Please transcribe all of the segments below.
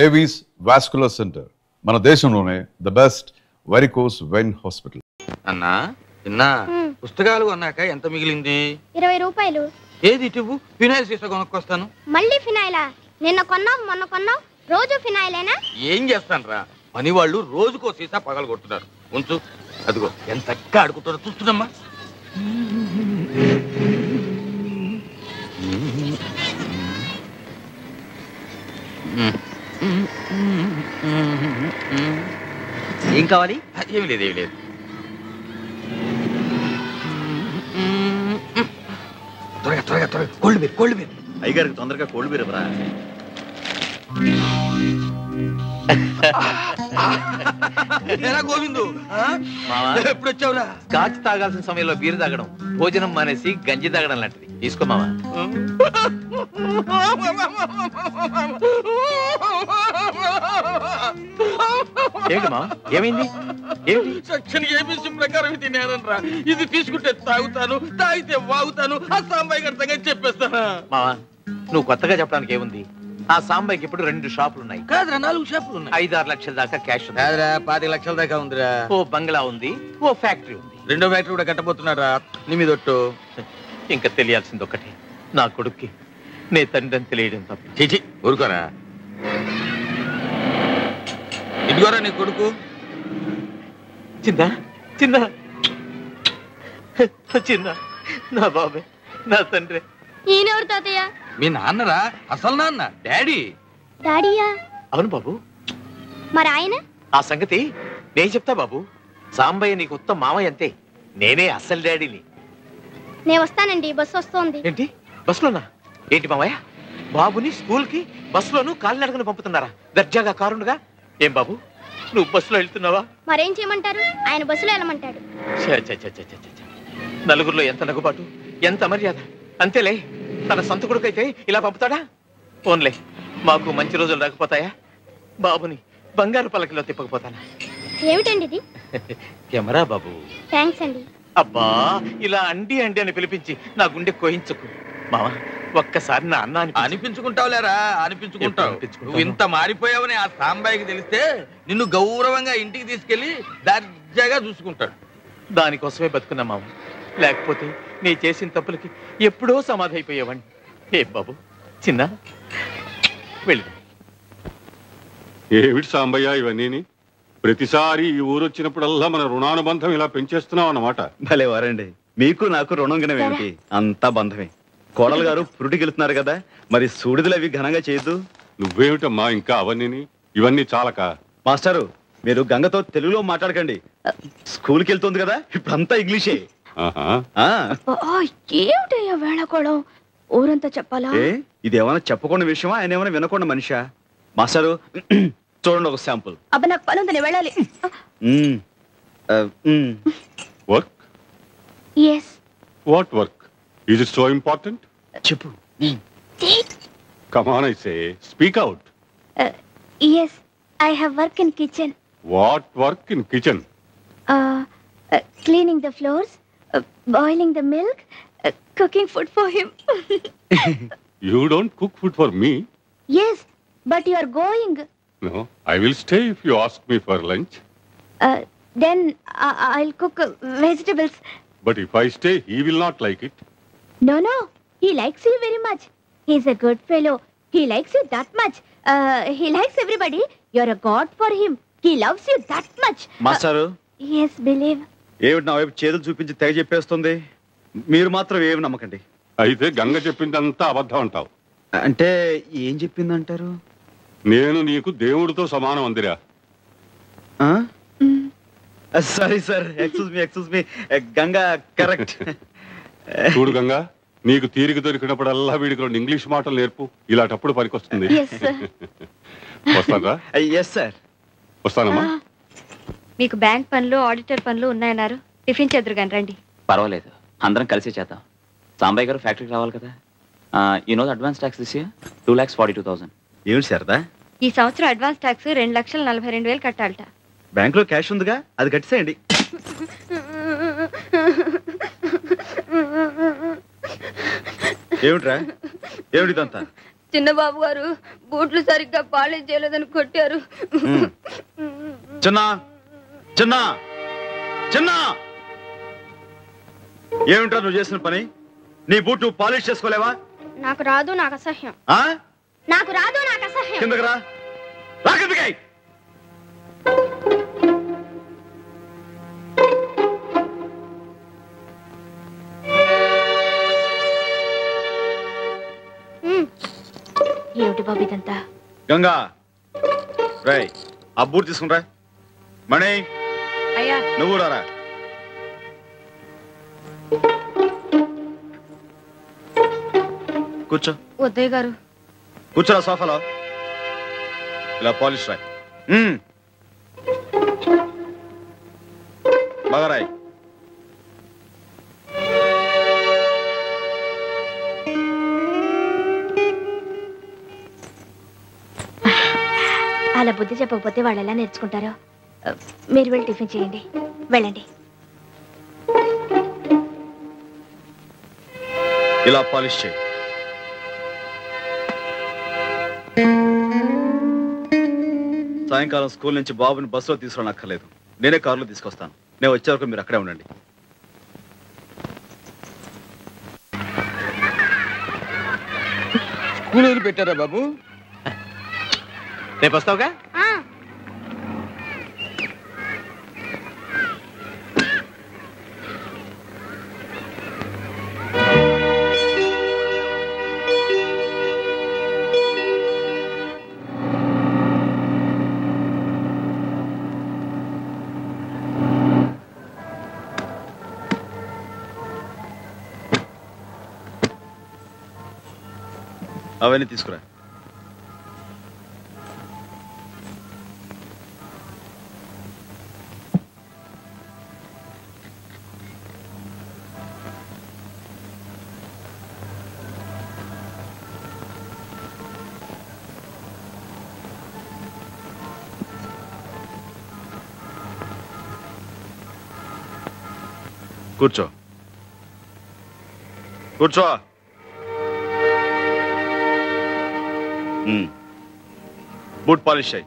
Avis vascular centre మన దేశంలోనే the best varicose vein hospital. అన్నా నిన్న పుస్తకాలు అన్నాక ఎంత మిగిలింది? 20 రూపాయలు. ఏది ఇటు ఫినాయిల్ సీసా కొనుక్కొస్తాను. మళ్ళీ ఫినాయిలా? నిన్న కొన్నావు మొన్న కొన్నావు, రోజు ఫినాయిలేనా? ఏం చేస్తాను రా, పని వాళ్ళు రోజుకో సీసా పగలు కొడుతున్నారు. ఉంచు, అదిగో ఎంత చక్కగా ఆడుకుంటారో చూస్తున్నామ్మా. ఏం కావాలి? ఏమి లేదు, ఏమి లేదు. త్వరగా త్వరగా త్వరగా కోల్డ్ బీర్, కోల్డ్ బీర్. అయ్యగారికి తొందరగా కోల్డ్ బీర్ ఇవ్వరా? గోవిందు ఎప్పుడు వచ్చావురా? స్కాచ్ తాగాల్సిన సమయంలో బీరు తాగడం, భోజనం మానేసి గంజి తాగడం లాంటిది. తీసుకో మావా. ఏమిటి మావా, ఏమైంది? సెక్షన్ ఏబిసి ప్రకారం తినేనరా. ఇది తీసుకుంటే తాగుతాను, తాగితే వాగుతాను. ఆ సాంబాయి గారి సంగతి చెప్పేస్తాను. మావా, నువ్వు కొత్తగా చెప్పడానికి ఏముంది? ఆ సాంబాయికి ఇప్పుడు 2 షాపులు ఉన్నాయి. కాదురా, 4 షాపులు ఉన్నాయి. 5-6 లక్షల దాకా క్యాష్ ఉంది. కాదురా, 25 లక్షల దాకా ఉందిరా. ఓ బంగ్లా ఉంది, ఓ ఫ్యాక్టరీ ఉంది. 2వ ఫ్యాక్టరీ కూడా కట్టబోతున్నారా? నీ మీద ఒట్టు. ఇంకా తెలియాల్సింది ఒకటి, నా కొడుక్కి నే తండ్రి అని తెలియడం తప్ప. చిచి ఊరుకోరా. ఇదిగోరా నీ కొడుకు. చిన్న చిన్న చిన్న, నా బాబే, నా తండ్రి. ఈయనెవరు తాతయ్య? మీ నాన్నరా, అసలు నాన్న, డాడీ. డాడీయా? అవును బాబు. మరి ఆయన? ఆ సంగతి నేను చెప్తా బాబు. సాంబయ్య నీకు ఉత్తమ మామయ్య అంతే, నేనే అసలు డాడీని. నేను వస్తానండి, బస్సు వస్తోంది. ఏంటి బస్సులోనా? ఏంటి మామయ్య, బాబుని స్కూల్ కి బస్సులోను కాలినడకను పంపుతున్నారా? దర్జాగా కారుండగా. ఏం బాబు, నువ్వు బస్సులో వెళ్తున్నావా? మరేం చేయమంటారు, ఆయన బస్సులో వెళ్ళమంటాడు. నలుగురిలో ఎంత నగుబాటు, ఎంత మర్యాద. అంతేలే, తన సొంత కొడుకైతే ఇలా పంపుతాడా? ఫోన్లే, మాకు మంచి రోజులు రాకపోతాయా? బాబుని బంగారు పలకలో తిప్పకపోతానా? ఏమిటండి ఇది? కెమెరా బాబు. థ్యాంక్స్ అండి. అబ్బా, ఇలా అండి అండి అని పిలిపించి నా గుండె కోయించుకు మావా. ఒక్కసారి నా అన్న అనిపించుకుంటావులేరా, అనిపించుకుంటావు. నువ్వు ఇంత మారిపోయావని ఆ సాంబాయికి తెలిస్తే నిన్ను గౌరవంగా ఇంటికి తీసుకెళ్లి దర్జాగా చూసుకుంటాడు. దానికోసమే బతుకున్నా మావ, లేకపోతే నీ చేసిన తప్పులకి ఎప్పుడో సమాధి అయిపోయేవాడిని. ఏ బాబు, చిన్న వెళ్ళి. ఏమిటి సాంబయ్య ఇవన్నీ? ప్రతిసారి ఈ ఊరు వచ్చినప్పుడల్లా మన రుణానుబంధం ఇలా పెంచేస్తున్నావు అన్నమాట. భలే వారండి, మీకు నాకు రుణం గినవేమిటి, అంతా బంధమే. కోడలు గారు పురుటికి వెళ్తున్నారు కదా, మరి సూడిదలు అవి ఘనంగా చేయొద్దు. నువ్వేమిటమ్మా ఇంకా అవన్నీ? ఇవన్నీ చాలక. మాస్టారు, మీరు గంగతో తెలుగులో మాట్లాడకండి. స్కూల్కి వెళ్తుంది కదా, ఇప్పుడంతా ఇంగ్లీషే. ఏమిటయ్యా వేళకోవడం, ఊరంతా చెప్పాలా? ఇది ఏమైనా చెప్పకుండా విషయమా, ఆయన ఏమైనా వినకుండా మనిషా? మాస్టారు చూడండి ఒక శాంపుల్. అబ్బా, నాకు పని ఉందని వెళ్ళాలి. Work? yes. What work? Is it so important? చెప్పు. Come on, I say. Speak out. Yes, I have work in kitchen. What work in kitchen? Cleaning the floors, boiling the milk, cooking food for him. You don't cook food for me? Yes, but you are going. No, I will stay if you ask me for lunch. Then I'll cook vegetables. But if I stay, he will not like it. No, he likes you very much. He's a good fellow. He likes you that much. He likes everybody. You're a god for him. He loves you that much. మాస్టారు. Yes, believe. ఏమిటి నా వైపు చేతులు చూపించి తెగ చెప్పేస్తుంది? మీరు మాత్రం ఏమి నమ్మకండి. అయితే గంగ చెప్పిందంతా అబద్ధం అంటావు. అంటే ఏం చెప్పిందంటారు? నేను నీకు దేవుడితో సమానం అందిరా. Sorry sir, excuse me. Ganga correct. చూడు గంగా, నీకు తీరిక దొరికినప్పుడల్లా వీడికి 2 ఇంగ్లీష్ మాటలు నేర్పు. ఇలాంటప్పుడు పనికొస్తుంది. వస్తానరా? Yes sir. వస్తానమ్మా. మీకు బ్యాంక్ పనులు, ఆడిటర్ పనులు ఉన్నాయన్నారు. టిఫిన్ చేద్దరు కానీ రండి. పర్వాలేదు, అందరం కలిసి చేద్దాం. సాంబయ్య గారు ఫ్యాక్టరీకి రావాలి కదా. You know advance tax this year 2,42,000. ఏమిటి సరదా? ఈ సంవత్సరం అడ్వాన్స్ ట్యాక్స్ 2,42,000 కట్టాలట. బ్యాంక్ లో క్యాష్ ఉందిగా, అది కట్టేసేయండి. ఏమిట్రా, ఏమిటిదంతా? చిన్నబాబు గారు బూట్లు సరిగ్గా పాలిష్ చేయలేదని కొట్టారు. చిన్న చిన్న చిన్న ఏమిటా నువ్వు చేసిన పని? నీ బూట్ నువ్వు పాలిష్ చేసుకోలేవా? నాకు రాదు, నాకు అసహ్యం. నాకు రాదు, నాకు అసహ్యం. కిందకి రా, రా కిందకి. ఏమిటి బాబు ఇదంతా? గంగా రాయ్, ఆ బూట్ తీసుకుంటా. మణి అయ్యా నువ్వు రారా. కూర్చో. వద్దయ్య గారు. కూర్చోరా సోఫాలో. ఇలా పాలిష్ రాయ్. బాగా రాయ్. అలా బుద్ధి చెప్పకపోతే వాళ్ళు ఎలా నేర్చుకుంటారో. మీరు వెళ్ళి టిఫిన్ చేయండి, వెళ్ళండి. ఇలా పాలిష్ చేయి. సాయంకాలం స్కూల్ నుంచి బాబుని బస్సులో తీసుకురానక్కర్లేదు, నేనే కారులో తీసుకొస్తాను. నేను వచ్చే వరకు మీరు అక్కడే ఉండండి. స్కూల్ వదిలి పెట్టారా బాబు? రేపు వస్తావుగా? అవన్నీ తీసుకురా. కూర్చో కూర్చో. బూట్ పాలిష్ అయ్యి.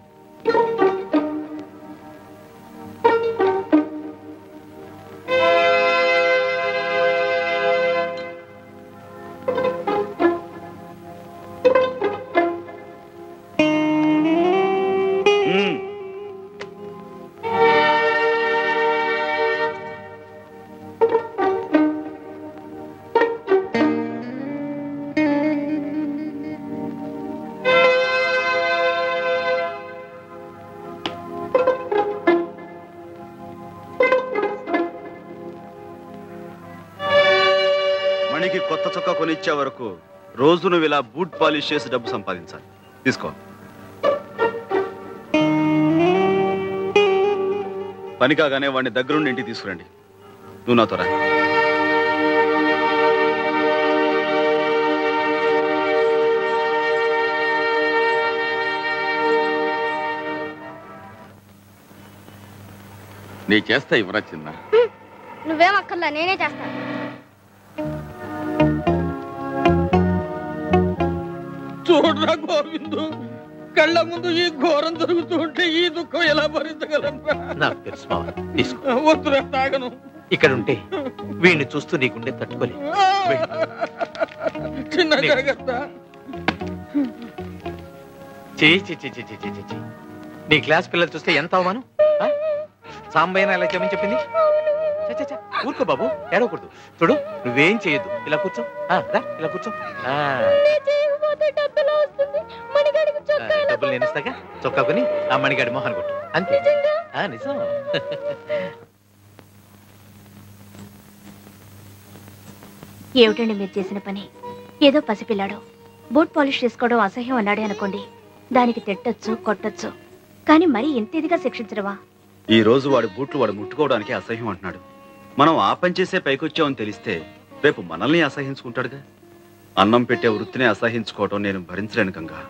మణికి కొత్త చొక్కా కొనిచ్చే వరకు రోజు నువ్వు ఇలా బూట్ పాలిష్ చేసి డబ్బు సంపాదించాలి. తీసుకో. పని కాగానే వాడిని దగ్గరుండి ఇంటికి తీసుకురండి. నువ్వు నాతో రా. నీ చేస్తా ఇవ్వరా చిన్న. నువ్వేం అక్కర్లా, నేనే చేస్తాను. చూడరా గోవిందు, కళ్ళ ముందు ఈ ఘోరం జరుగుతూ ఉంటే ఈ దుఃఖం ఎలా భరించగలరా? నాకు తెలుసు మావా, తీసుకో. వద్దురా, తాగను. ఇక్కడ ఉంటే వీడిని చూస్తూ నీకుండే తట్టుకోలే. చిన్న జాగ్రత్త. నీ క్లాస్ పిల్లలు చూస్తే ఎంత అవమానం. సాంబయ్యన ఎలా చెప్పని చెప్పింది. ఊరుకో బాబు, ఏడవకూడదు. చూడు, నువ్వేం చేయొద్దు. ఇలా కూర్చో. ఇలా కూర్చో. డబ్బులు నేను ఇస్తాగా. చొక్కా కొని ఆ మణిగాడి మొహాన్ని కొట్టు. అంతే. నిజం. ఏమిటండి మీరు చేసిన పని? ఏదో పసిపిల్లాడు బూట్ పాలిష్ చేసుకోవడం అసహ్యం అన్నాడే అనుకోండి, దానికి తిట్టొచ్చు, కొట్టొచ్చు. కానీ మరీ ఇంత ఇదిగా శిక్షించడవా? ఈ రోజు వాడి బూట్లు వాడు ముట్టుకోవడానికి అసహ్యం అంటున్నాడు. మనం ఆ పని చేసే పైకొచ్చామని తెలిస్తే రేపు మనల్ని అసహించుకుంటాడుగా. అన్నం పెట్టే వృత్తిని అసహించుకోవటం నేను భరించలేను గంగా.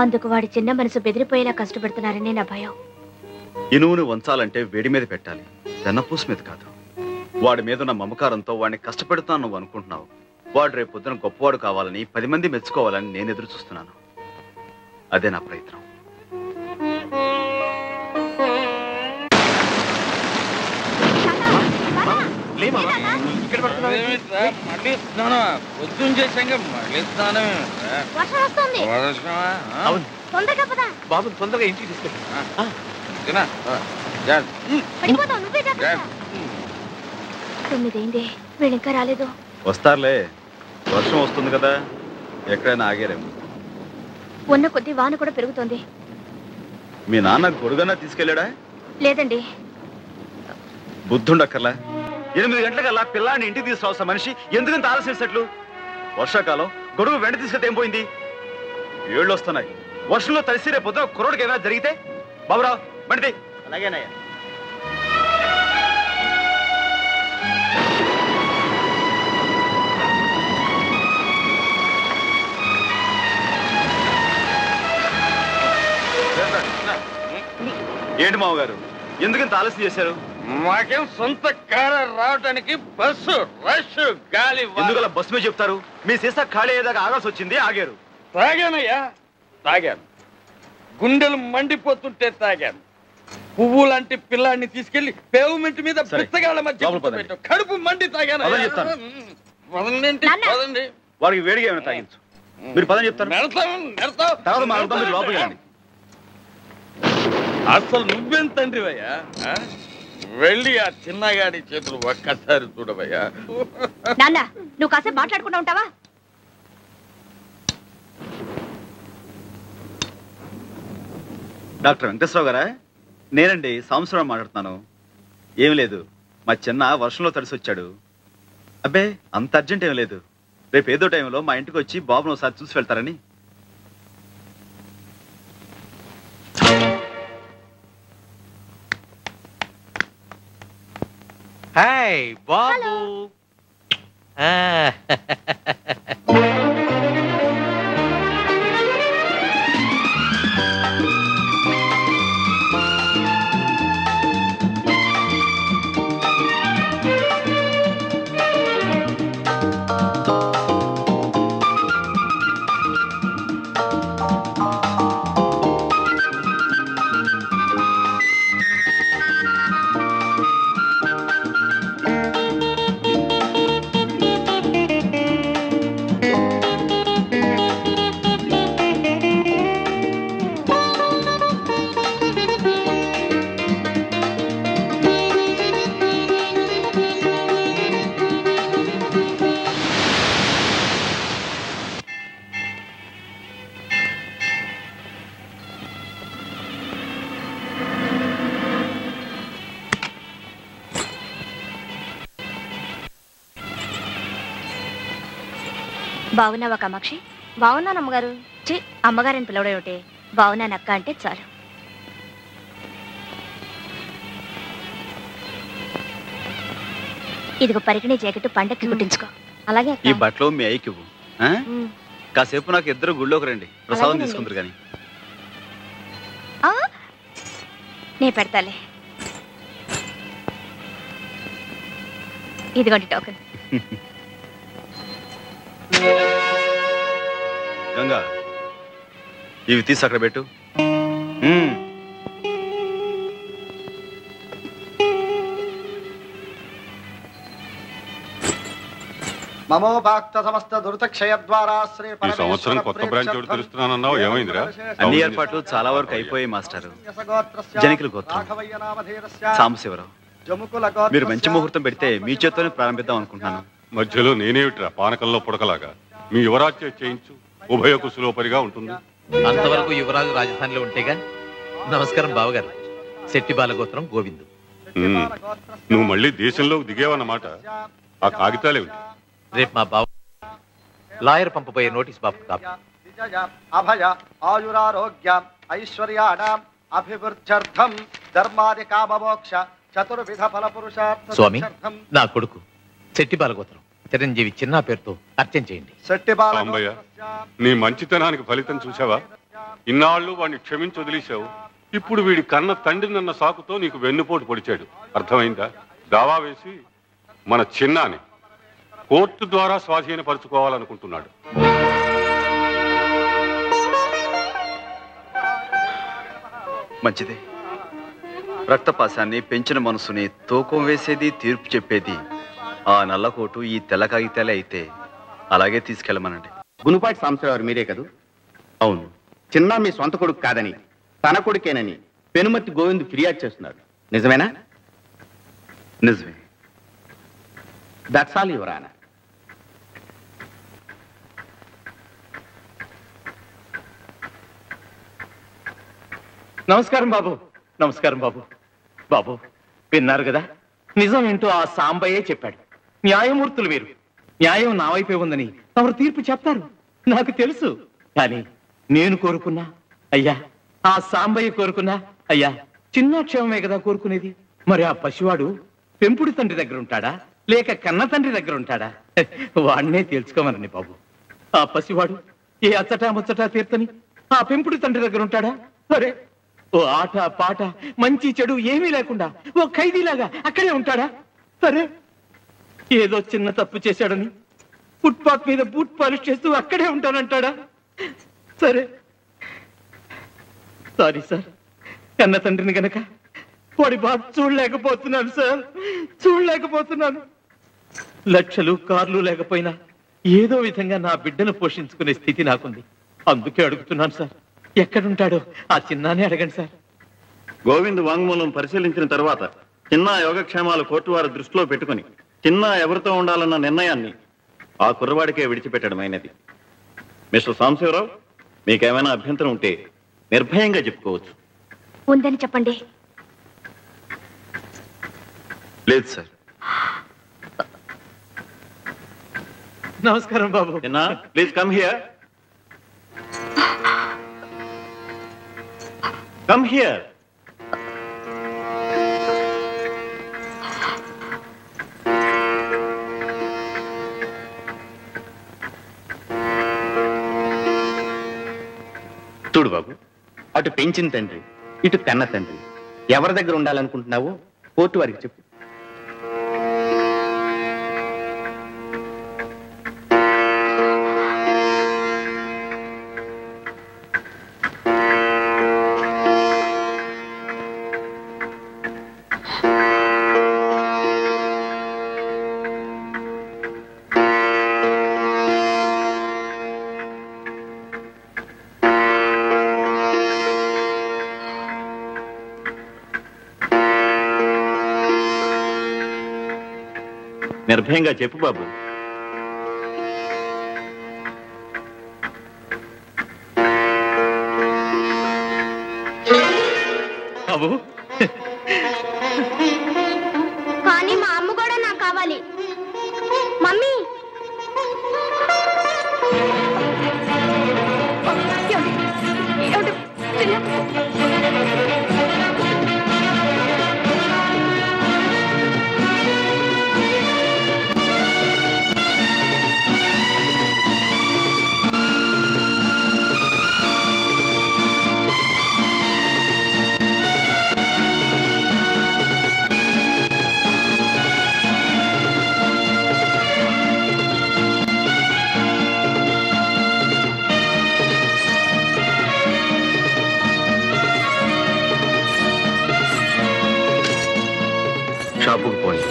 అందుకు వాడి చిన్న మనసు బెదిరిపోయేలా కష్టపడుతున్నారని నా భయం. ఇనువుని వంచాలంటే వేడి మీద పెట్టాలి, వెన్నపూస మీద కాదు. వాడి మీద ఉన్న మమకారంతో వాడిని కష్టపెడతాను నువ్వు అనుకుంటున్నావు. వాడు రేపు పొద్దున గొప్పవాడు కావాలని 10 మంది మెచ్చుకోవాలని నేను ఎదురు చూస్తున్నాను. అదే నా ప్రయత్నం. మళ్ళీ స్నానం పొద్దున్న చేశాక మళ్ళీ స్నానం. బాబు తొందరగా ఇంటికి తీసుకెళ్ళి. 9 అయింది, వీళ్ళు ఇంకా రాలేదు. వస్తారులే, వర్షం వస్తుంది కదా, ఎక్కడైనా ఆగారేమో. ఉన్న కొద్ది వాన కూడా పెరుగుతోంది. మీ నాన్న గొడుగన్నా తీసుకెళ్ళాడా? లేదండి. బుద్ధుండక్కర్లా. 8 గంటలకల్లా పిల్లాన్ని ఇంటికి తీసుకురావలసిన మనిషి ఎందుకంత ఆలస్యం సెట్లు? వర్షాకాలం గొడుగు వెంట తీసుకెళ్తే ఏం పోయింది? ఏళ్ళు వస్తున్నాయి, వర్షంలో తడిసి రేపు పొద్దున కుర్రోడికి ఏమైనా జరిగితే? బాబురావు బండి. అలాగేనయ్యా. ఏంటి మామగారు, ఎందుకంత ఆలస్యం చేశారు? మాకేం సొంత కారు రావడానికి బస్సు రష్ గాలి. ఎందుకలా బస్సు మీద చెప్తారు? మీ సీసా ఖాళీ అయ్యేదాకా ఆగాల్సి వచ్చింది, ఆగారు. తాగానయ్యా, తాగాను. గుండెలు మండిపోతుంటే తాగాను. పువ్వు లాంటి పిల్లాన్ని తీసుకెళ్లి పేవ్మెంట్ మీద పిచ్చగాళ్ళ మధ్య కడుపు మండి తాగాను. వాడికి వేడిగా ఏమైనా తాగించు. మీరు పదని చెప్తారు, తర్వాత మీరు లోపలికి వెళ్ళండి. అసలు నువ్వేం తండ్రివయ్యా? వెళ్ళి ఆ చిన్నగాడి చేతులు ఒక్కసారి చూడవయ్యా. నాన్న, నువ్వు కాసేపు మాట్లాడుకుంటూ ఉంటావా? డాక్టర్ వెంకటేశ్వరరావు గారా? నేనండి, సంవత్సరం మాట్లాడుతున్నాను. ఏం లేదు, మా చిన్న వర్షంలో తడిసి వచ్చాడు. అబ్బే, అంత అర్జెంట్ ఏం లేదు. రేపు ఏదో టైంలో మా ఇంటికి వచ్చి బాబును ఒకసారి చూసి వెళ్తారని. హాయ్ బాబు. బావున్నావా కామాక్షి? బాగున్నాను అమ్మగారు. అమ్మగారిని పిలవడం ఏమిటి? బావున్నాను అక్క అంటే చాలు. ఇదిగో పరికిణి జాకెట్ పండక్కి కుట్టించుకో. అలాగే. ఈ బట్టలు మీ అయ్యకి ఇవ్వు. కాసేపు నాకు ఇద్దరు గుళ్ళోకి రండి, ప్రసాదం తీసుకుంటారు కానీ. నే పెడతాలే. ఇదిగోండి టోకెన్. గంగా, ఇవి తీసి అక్కడ పెట్టు. ఈ సంవత్సరం కొత్త బ్రాంచ్ ఒకటి తెలుస్తున్నానన్నావు, ఏమైందిరా? అన్ని ఏర్పాట్లు చాలా వరకు అయిపోయాయి మాస్టర్. జనికుల గోత్రం సాంబశివరావు, మీరు మంచి ముహూర్తం పెడితే మీ చేత్తోనే ప్రారంభిద్దాం అనుకుంటున్నాను. మధ్యలో నేనేమిట్రా పానకంలో పుడకలాగా? మీ యువరాజ్యం చేయించు, ఉభయ కుశలోపరిగా ఉంటుంది. అంతవరకు యువరాజు రాజధానిలో ఉంటేగా. నమస్కారం బావగారు. శెట్టి బాలగోత్రం గోవిందు. నువ్వు మళ్ళీ దేశంలోకి దిగేవన్నమాట. ఆ కాగితాలేమిటి? రేపు మా బావ లాయర్ పంపబోయే నోటీస్ బాబు కాపీ. అభయ ఆయురారోగ్య ఐశ్వర్యాణం అభివృద్ధ్యర్థం ధర్మాది కామమోక్ష చతుర్విధ ఫల పురుషార్థ. స్వామి, నా కొడుకు శెట్టి బాలగోత్రం చిరంజీవి చిన్న పేరుతో అర్చన చేయండి. సాంబయ్య, నీ మంచితనానికి ఫలితం చూసావా? ఇన్నాళ్ళు వాడిని క్షమించి వదిలేశావు. ఇప్పుడు వీడి కన్న తండ్రినన్న సాకుతో నీకు వెన్నుపోటు పొడిచాడు. అర్థమైందా? దావా వేసి మన చిన్నాని కోర్టు ద్వారా స్వాధీనపరుచుకోవాలనుకుంటున్నాడు. మంచిదే. రక్తపాశాన్ని, పెంచిన మనసుని తూకం వేసేది, తీర్పు చెప్పేది ఆ నల్లకోటు, ఈ తెల్ల కాగితాలే అయితే అలాగే తీసుకెళ్ళమనండి. గునుపాటి సాంబశివరావు మీరే కదూ? అవును. చిన్న మీ సొంత కొడుకు కాదని, తన కొడుకేనని పెనుమతి గోవింద్ ఫిర్యాదు చేస్తున్నాడు. నిజమేనా? నిజమే. That's all your honour. నమస్కారం బాబు. నమస్కారం బాబు. బాబు విన్నారు కదా, నిజం ఏంటో ఆ సాంబయ్యే చెప్పాడు. న్యాయమూర్తులు మీరు. న్యాయం నా వైపే ఉందని తమరు తీర్పు చెప్తారు, నాకు తెలుసు. కానీ నేను కోరుకున్నా అయ్యా, ఆ సాంబయ్య కోరుకున్నా అయ్యా, చిన్న క్షేమమే కదా కోరుకునేది. మరి ఆ పసివాడు పెంపుడు తండ్రి దగ్గర ఉంటాడా, లేక కన్న తండ్రి దగ్గర ఉంటాడా? వాడినే తెలుసుకోమనండి బాబు. ఆ పసివాడు ఏ అచ్చటా ముచ్చటా తీర్తని ఆ పెంపుడు తండ్రి దగ్గర ఉంటాడా? సరే, ఓ ఆట పాట మంచి చెడు ఏమీ లేకుండా ఓ ఖైదీలాగా అక్కడే ఉంటాడా? సరే, ఏదో చిన్న తప్పు చేశాడని ఫుట్పాత్ మీద బూట్ పాలిష్ చేస్తూ అక్కడే ఉంటానంటాడా? సరే, సారీ సార్, కన్న తండ్రిని గనక వాడి బాధ చూడలేకపోతున్నాను సార్, చూడలేకపోతున్నాను. లక్షలు కార్లు లేకపోయినా ఏదో విధంగా నా బిడ్డను పోషించుకునే స్థితి నాకుంది. అందుకే అడుగుతున్నాను సార్, ఎక్కడుంటాడో ఆ చిన్నానే అడగండి సార్. గోవింద్ వాంగ్మూలం పరిశీలించిన తర్వాత చిన్న యోగక్షేమాలు కోర్టు వారి దృష్టిలో పెట్టుకుని చిన్న ఎవరితో ఉండాలన్న నిర్ణయాన్ని ఆ కుర్రవాడికే విడిచిపెట్టడమైనది. మిస్టర్ సాంబశివరావు, మీకేమైనా అభ్యంతరం ఉంటే నిర్భయంగా చెప్పుకోవచ్చు. ఉందని చెప్పండి. లేదు సార్. నమస్కారం బాబు. చిన్న, please come here. Come here. చూడు బాబు, అటు పెంచిన తండ్రి, ఇటు కన్న తండ్రి, ఎవరి దగ్గర ఉండాలనుకుంటున్నావో కోర్టు వారికి చెప్పు. నిర్భయంగా చెప్పు బాబు. బాబు, కానీ మా అమ్మ కూడా నాకు కావాలి. మమ్మీ, షాపుకు పోండి.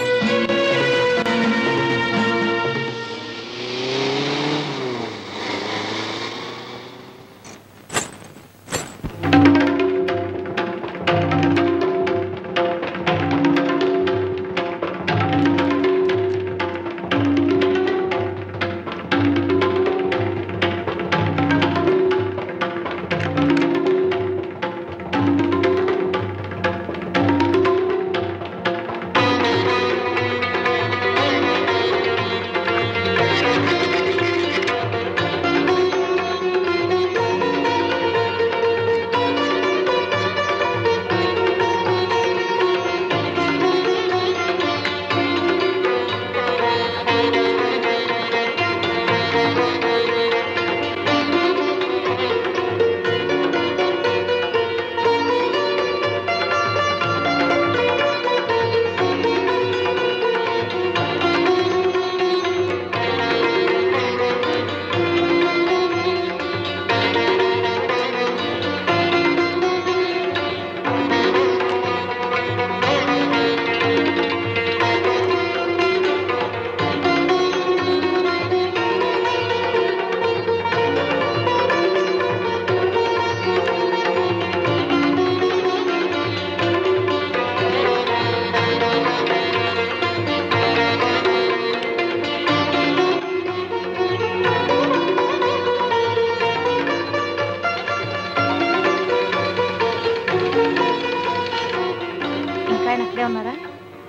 ఇక్కడే ఉన్నారా?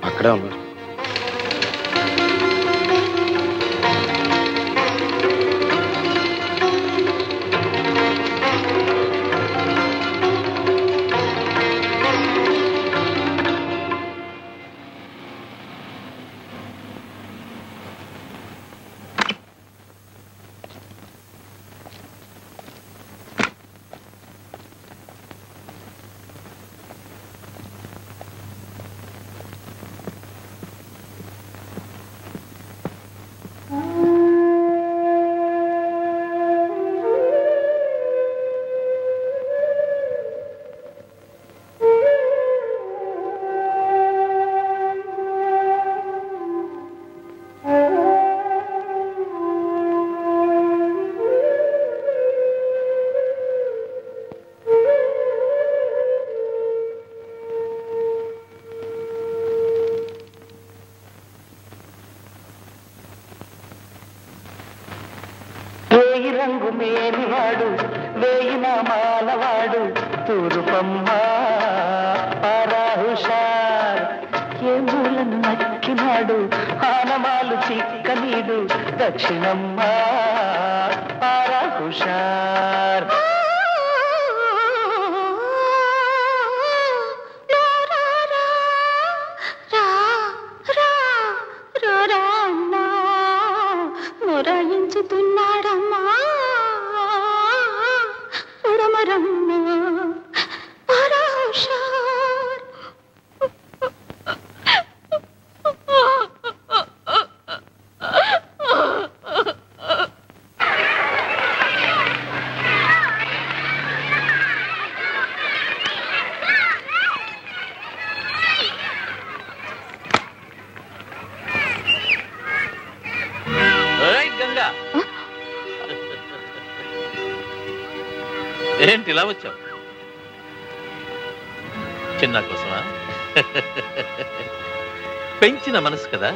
అక్కడే ఉన్నారు. రంగు మేనివాడు వేయిన మాలవాడు తూరుపమ్మ హుషార్ ఏ మూలను నక్కినాడు ఆనమాలు చిక్కనీడు దక్షిణమ్మ హుషార్. మొరాయించుతున్నాడమ్మా రమరమ్మ పరాషార్. ఏంటి ఇలా వచ్చావు? చిన్న కోసమా? పెంచిన మనసు కదా,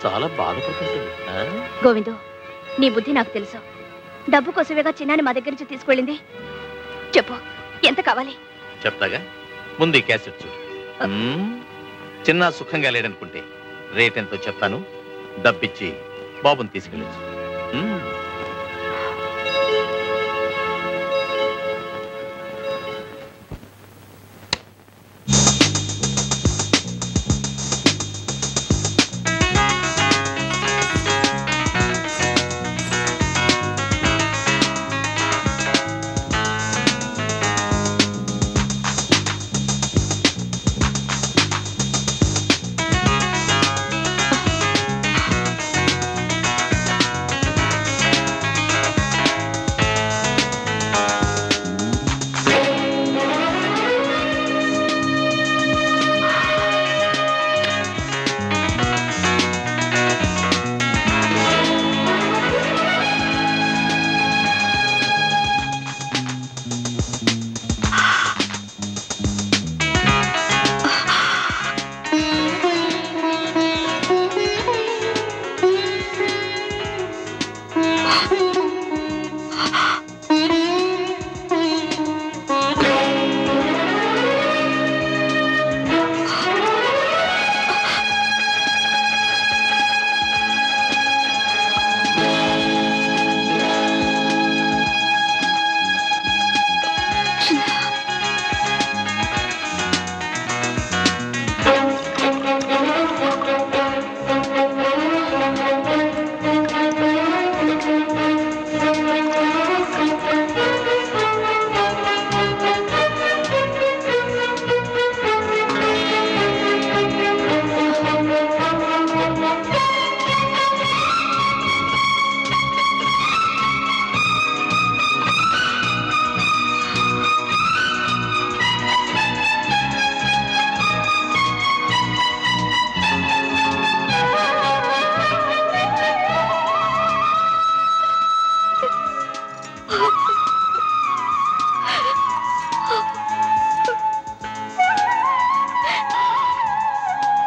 చాలా బాధపడుతుంటుంది. గోవిందు, నీ బుద్ధి నాకు తెలుసు. డబ్బు కోసమేగా చిన్నాని మా దగ్గర నుంచి తీసుకెళ్ళింది. చెప్పు, ఎంత కావాలి? చెప్తాగా, ముందు ఈ క్యాసెట్ చూడు. చిన్న సుఖంగా లేడనుకుంటే రేట్ ఎంతో చెప్తాను, డబ్బిచ్చి బాబుని తీసుకెళ్ళచ్చు.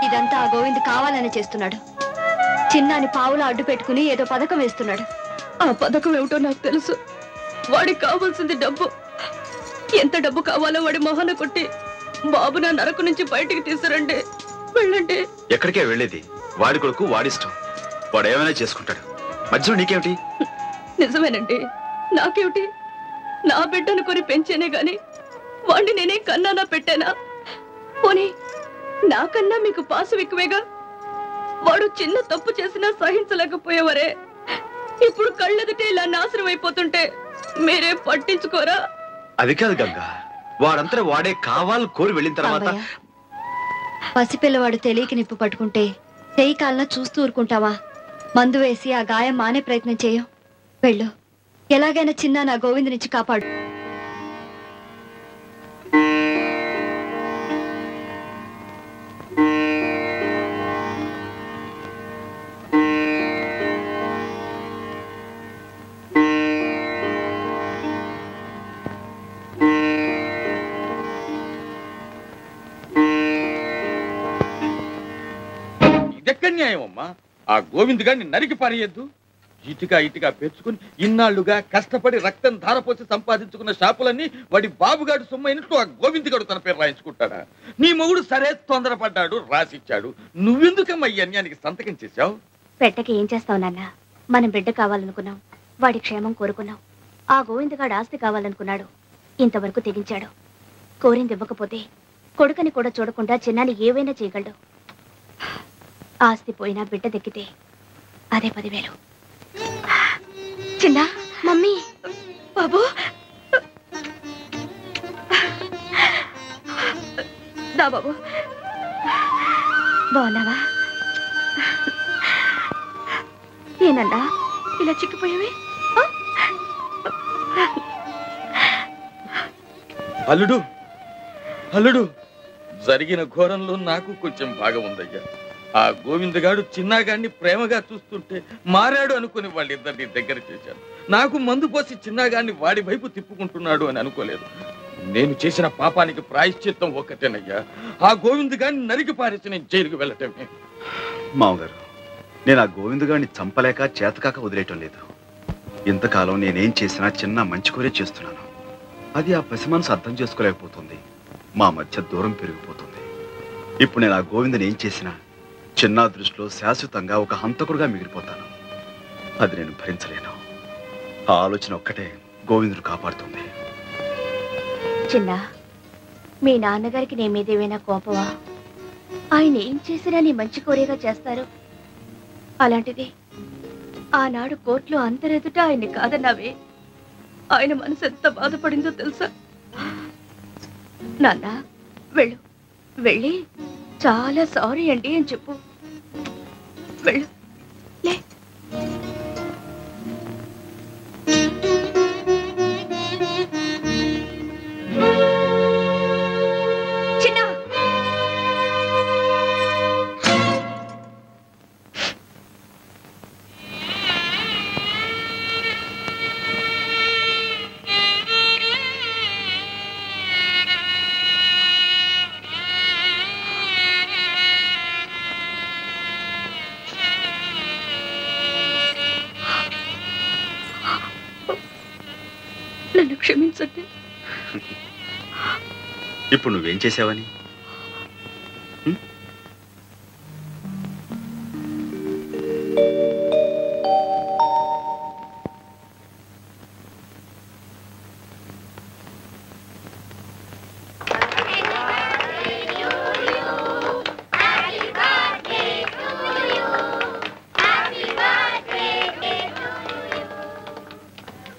ఇదంతా ఆ గోవింద్ కావాలని చేస్తున్నాడు. చిన్నాని పావులా అడ్డు పెట్టుకుని ఏదో పథకం వేస్తున్నాడు. ఆ పథకం ఏమిటో నాకు తెలుసు. వాడికి కావాల్సింది డబ్బు. ఎంత డబ్బు కావాలో వాడి మొహన కొట్టి బాబు నా నరకు నుంచి బయటికి తీసుకురండి. వెళ్ళండి. ఎక్కడికే వెళ్ళేది? వాడి కొడుకు వాడిష్టం, వాడు ఏమైనా చేసుకుంటాడు. మధ్యలో నీకేమిటి? నిజమేనండి, నాకేమిటి? నా బిడ్డను కొని పెంచేనే గాని వాణ్ణి నేనే కన్నానా పెట్టానా? పోనీ నాకన్నా మీకు పాసు ఎక్కువేగా. వాడు చిన్న తప్పు చేసినా సహించలేకపోయేవరే. ఇప్పుడు కళ్ళెదుటే ఇలా నాశనం అయిపోతుంటే మీరే పట్టించుకోరా? అది కాదు గంగా, వాడంతా వాడే కావాలని కోరి వెళ్ళిన తర్వాత పసిపిల్లవాడు తెలియక నిప్పు పట్టుకుంటే చెయ్యి కాలన చూస్తూ ఊరుకుంటావా? మందు వేసి ఆ గాయం మానే ప్రయత్నం చేయం. వెళ్ళు, ఎలాగైనా చిన్న నా గోవింద్ నుంచి కాపాడు. ఇదెక్కడ న్యాయం అమ్మా? ఆ గోవింద్ గారిని నరికి పారేయద్దు. ఇటుగా పేర్చుకుని ఇన్నాళ్లుగా కష్టపడి రక్తం ధారపోసి సంపాదించుకున్న షాపులన్నీ వాడి బాబుగాడు సొమ్మైనట్టు ఆ గోవింద్ గారు తన పేరు రాయించుకుంటాడా? నీ మొగుడు సరే తొందరపడ్డాడు, రాసిచ్చాడు. నువ్వెందుకమ్మా ఈ అన్యానికి సంతకం చేశావు? పెట్టకి ఏం చేస్తావు నాన్న? మనం బిడ్డ కావాలనుకున్నాం, వాడి క్షేమం కోరుకున్నాం. ఆ గోవింద్ గాడు ఆస్తి కావాలనుకున్నాడు, ఇంతవరకు తెగించాడు. కోరింది ఇవ్వకపోతే కొడుకని కూడా చూడకుండా చిన్నాన్ని ఏవైనా చేయగలడు. ఆస్తి పోయినా బిడ్డ దక్కితే అదే 10,000. చిన్న మమ్మీ, బాబు, దా బాబు, బాగున్నావా? ఏనన్నా ఇలా చిక్కిపోయావే? అల్లుడు అల్లుడు, జరిగిన ఘోరంలో నాకు కొంచెం భాగం ఉందయ్యా. ఆ గోవిందగాడు చిన్నాగాడిని ప్రేమగా చూస్తుంటే మారాడు అనుకుని వాళ్ళిద్దరిని దగ్గర చేశాను. నాకు మందు పోసి చిన్నాగాడిని వాడి వైపు తిప్పుకుంటున్నాడు అని అనుకోలేదు. నేను చేసిన పాపానికి ప్రాయశ్చిత్తం ఒక్కటేనయ్యా, ఆ గోవిందగాడిని నరికి పారేసి నేను జైలుకు వెళ్ళటమే. మామగారు, నేను ఆ గోవిందగాడిని చంపలేక చేతకాక వదిలేయటం లేదు. ఇంతకాలం నేనేం చేసినా చిన్న మంచి కోరే చేస్తున్నాను. అది ఆ పసి మనసు అర్థం చేసుకోలేకపోతుంది. మా మధ్య దూరం పెరిగిపోతుంది. ఇప్పుడు నేను ఆ గోవిందని ఏం చేసినా చిన్న దృష్టిలో శాశ్వతంగా ఒక హంతకుడుగా మిగిలిపోతాను. అది నేను భరించలేను. ఆ ఆలోచన ఒక్కటే గోవిందుడు కాపాడుతుంది. చిన్న, మీ నాన్నగారికి నీ మీద ఏమైనా కోపమా? ఆయన ఏం చేసినా నీ మంచి కోరేగా చేస్తారు. అలాంటిది ఆనాడు కోర్టులో అందరెదుట ఆయన్ని కాదన్నావే. ఆయన మనసు ఎంత బాధపడిందో తెలుసా? నాన్న, వెళ్ళు, వెళ్ళి చాలా సారీ అండి అని చెప్పు. వెళ్ళు, లే. చిన్న, నన్ను క్షమించండి. ఇప్పుడు నువ్వేం చేసావని?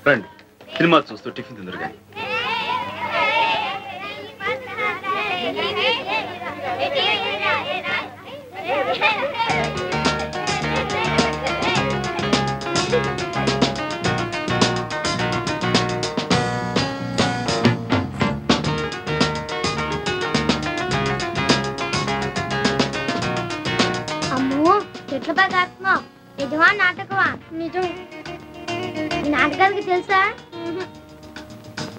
రండి, సినిమా చూస్తూ టిఫిన్ తిందురు కానీ. అమ్మో, చెట్ల బాగా ఆత్మ నిజమా నాటకమా? నిజం. మీ నాన్నగారికి తెలుసా?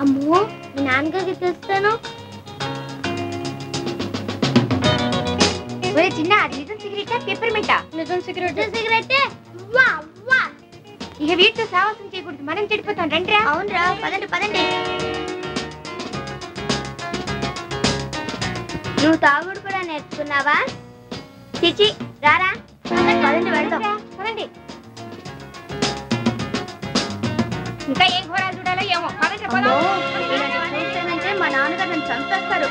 అమ్మో, మీ నాన్నగారికి తెలుస్తాను. చిన్న, అది నిజం సిగరెట్టా పెప్పర్మెంటా? నిజం సిగరెట్. సిగరెట్టే. వా వా, ఇక వీటితో సాహసం చేయకూడదు, మనం చెడిపోతాం. రండి రా. అవునరా, పదండి పదండి. నువ్వు తాగుడు కూడా నేర్చుకున్నావా? చిచి రారా పదండి వెళ్దాం పదండి. ఇంకా ఏం ఘోరాలు చూడాలో ఏమో పదండి చూస్తానంటే మా నాన్నగారు నన్ను చంపేస్తారు.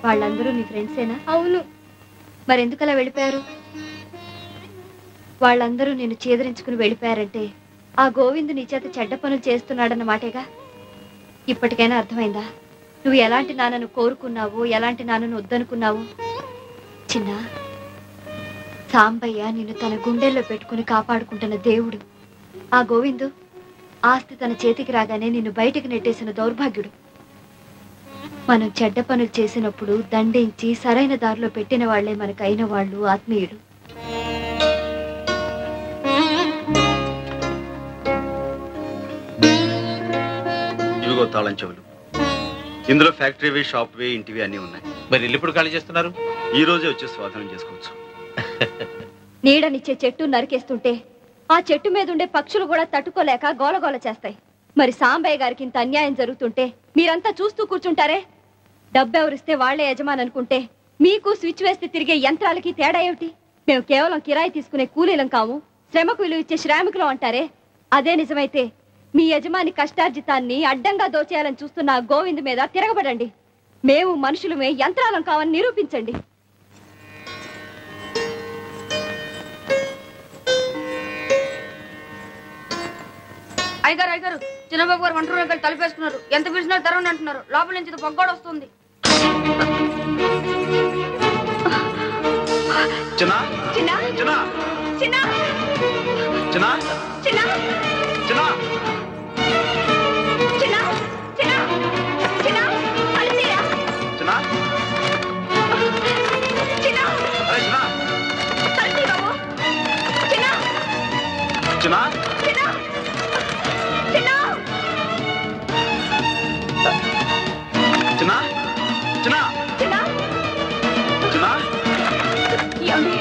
వాళ్ళందరూ నీ ఫ్రెండ్సేనా? అవును. మరెందుకు అలా వెళ్ళిపోయారు? వాళ్ళందరూ నేను చేదరించుకుని వెళ్ళిపోయారంటే ఆ గోవిందు నీ చేత చెడ్డ పనులు చేస్తున్నాడన్నమాటేగా. ఇప్పటికైనా అర్థమైందా నువ్వు ఎలాంటి నాన్నను కోరుకున్నావు, ఎలాంటి నాన్నను వద్దనుకున్నావు? చిన్న సాంబయ్య నిన్ను తన గుండెల్లో పెట్టుకుని కాపాడుకుంటున్న దేవుడు. ఆ గోవిందు ఆస్తి తన చేతికి రాగానే నిన్ను బయటికి నెట్టేసిన దౌర్భాగ్యుడు. మనం చెడ్డ పనులు చేసినప్పుడు దండించి సరైన దారిలో పెట్టిన వాళ్లే మనకైన వాళ్ళు ఆత్మీయుడు. ఇవిగో తాళం చెవులు. ఇందులో ఫ్యాక్టరీవి, షాప్వి, ఇంటివి అన్నీ ఉన్నాయి. మరి ఇల్లు ఇప్పుడు ఖాళీ చేస్తున్నారు? ఈ రోజే వచ్చి స్వాధీనం చేసుకోవచ్చు. నీడనిచ్చే చెట్టు నరికేస్తుంటే ఆ చెట్టు మీద ఉండే పక్షులు కూడా తట్టుకోలేక గోలగోల చేస్తాయి. మరి సాంబయ్య గారికి ఇంత అన్యాయం జరుగుతుంటే మీరంతా చూస్తూ కూర్చుంటారే? డబ్బెవరిస్తే వాళ్లే యజమాని అనుకుంటే మీకు స్విచ్ వేస్తే తిరిగే యంత్రాలకి తేడా ఏమిటి? మేము కేవలం కిరాయి తీసుకునే కూలీలం కాము, శ్రమకు విలువ ఇచ్చే శ్రామికులం అంటారే. అదే నిజమైతే మీ యజమాని కష్టార్జితాన్ని అడ్డంగా దోచేయాలని చూస్తున్న గోవింద్ మీద తిరగబడండి. మేము మనుషులమే, యంత్రాలం కావని నిరూపించండి. అయ్యగారు అయ్యగారు, చిన్నబాబు గారు వంట రూమ్కి తలుపేసుకున్నారు. ఎంత పిలిచినా తెరవని అంటున్నారు. లోపల నుంచి పొగ్గోడు వస్తుంది. చిన్నా చిన్నా చిన్నా చిన్నా చిన్నా చిన్నా చిన్నా చిన్నా చిన్నా చిన్నా అలిసిరా చిన్నా చిన్నా అరే చిన్నా అలిసి బాబు చిన్నా చిన్నా చిన్నా చిన్నా చిన్నా చిన్నా చిన్నా చిన్నా ఏమండి?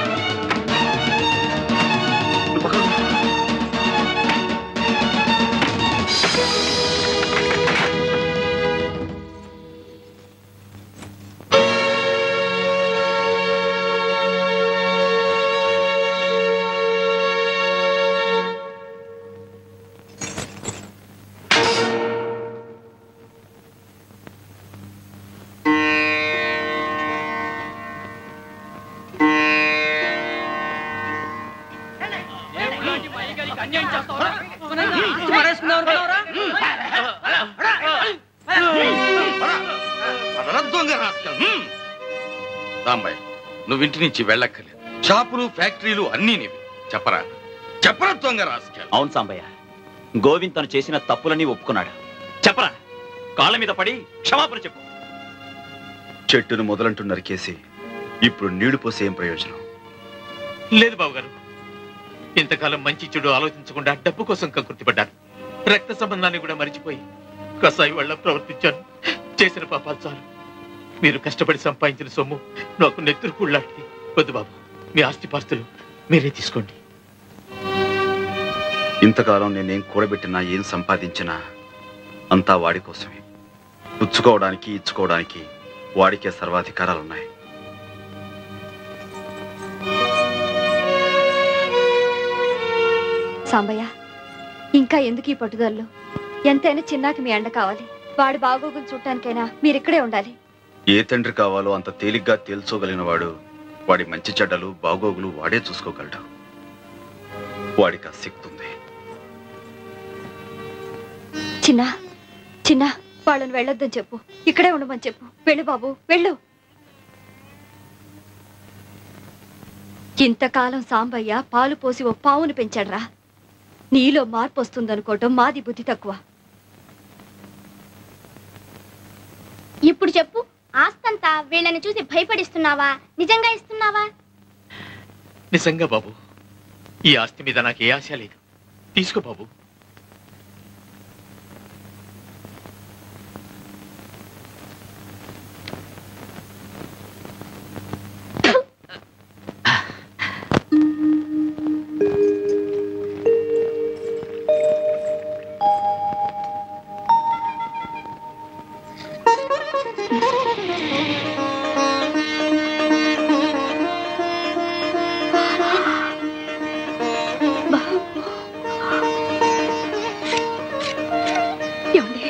రాంబాయ్, నువ్వు ఇంటి నుంచి వెళ్ళక్కర్లేదు. షాపులు, ఫ్యాక్టరీలు అన్నీ నీవి. చెప్పరా చెప్పరా దొంగ రాస్కెల్. అవును సాంబయ్య, గోవింద్ తను చేసిన తప్పులని ఒప్పుకున్నాడు. చెప్పరా, కాళ్ళ మీద పడి క్షమాపణ చెప్పు. చెట్టును మొదలంటూ నరికేసి ఇప్పుడు నీళ్లు పోసే ఏం ప్రయోజనం? లేదు బాబుగారు, ఇంతకాలం మంచి చెడు ఆలోచించకుండా డబ్బు కోసం కకృతిపడ్డాను. రక్త సంబంధాన్ని కూడా మరిచిపోయి కసాయి వాళ్ళ ప్రవర్తించాను. చేసిన పాపాలు చాలు. మీరు కష్టపడి సంపాదించిన సొమ్ము నాకు నెత్తురు కూళ్ళాంటిది. వద్దు బాబు, మీ ఆస్తిపాస్తులు మీరే తీసుకోండి. ఇంతకాలం నేనేం కూడబెట్టినా, ఏం సంపాదించినా అంతా వాడి కోసమే. పుచ్చుకోవడానికి, ఇచ్చుకోవడానికి వాడికే సర్వాధికారాలున్నాయి. సాంబయ్య, ఇంకా ఎందుకు ఈ పట్టుదలలో? ఎంతైనా చిన్నాకి మీ అండ కావాలి. వాడి బాగోగులు చూడటానికైనా మీరిక్కడే ఉండాలి. ఏ తండ్రి కావాలో అంత తేలిగ్గా తేల్చోగలిగిన వాడు వాడి మంచి చెడ్డలు, బాగోగులు వాడే చూసుకోగలడు. వాడికి ఆ శక్తి ఉంది. చిన్నా చిన్నా, వాళ్ళని వెళ్ళొద్దని చెప్పు, ఇక్కడే ఉండమని చెప్పు. వెళ్ళు బాబు, వెళ్ళు. ఇంతకాలం సాంబయ్య పాలు పోసి ఓ పావును పెంచాడ్రా. నీలో మార్పు వస్తుందనుకోవటం మాది బుద్ధి తక్కువ. ఇప్పుడు చెప్పు, ఆస్తంతా వీళ్ళని చూసి భయపడిస్తున్నావా, నిజంగా ఇస్తున్నావా? నిజంగా బాబు, ఈ ఆస్తి మీద నాకు ఏ ఆశ లేదు. తీసుకో బాబు. ఏమండి